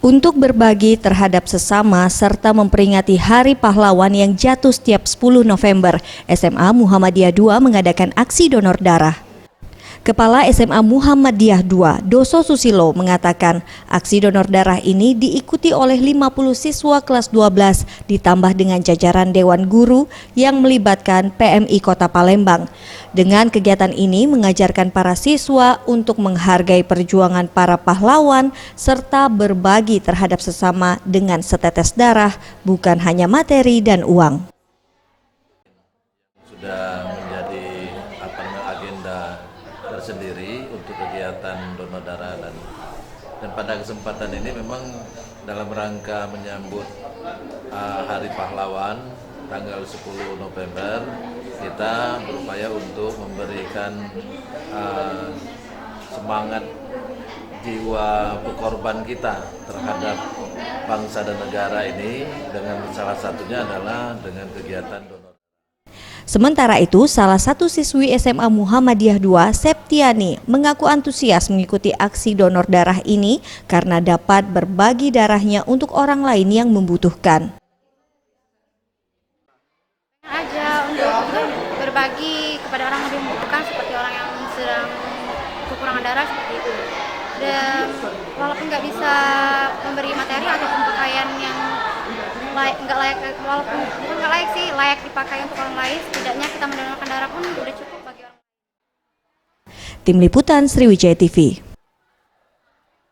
untuk berbagi terhadap sesama serta memperingati Hari Pahlawan yang jatuh setiap 10 November, SMA Muhammadiyah II mengadakan aksi donor darah. Kepala SMA Muhammadiyah II, Doso Susilo, mengatakan aksi donor darah ini diikuti oleh 50 siswa kelas 12 ditambah dengan jajaran Dewan Guru yang melibatkan PMI Kota Palembang. Dengan kegiatan ini mengajarkan para siswa untuk menghargai perjuangan para pahlawan serta berbagi terhadap sesama dengan setetes darah, bukan hanya materi dan uang. Sudah menjadi agenda tersendiri untuk kegiatan donor darah dan pada kesempatan ini memang dalam rangka menyambut Hari Pahlawan tanggal 10 November kita berupaya untuk memberikan semangat jiwa berkorban kita terhadap bangsa dan negara ini dengan salah satunya adalah dengan kegiatan donor. Sementara itu, salah satu siswi SMA Muhammadiyah II, Septiani, mengaku antusias mengikuti aksi donor darah ini karena dapat berbagi darahnya untuk orang lain yang membutuhkan. Aja untuk berbagi kepada orang yang membutuhkan seperti orang yang sedang kekurangan darah seperti itu. Dan walaupun nggak bisa memberi materi ataupun pakaian yang nggak layak, walaupun bukan nggak layak sih, layak dipakai untuk orang lain, setidaknya kita mendonorkan darah pun udah cukup bagi orang lain. Tim Liputan Sriwijaya TV.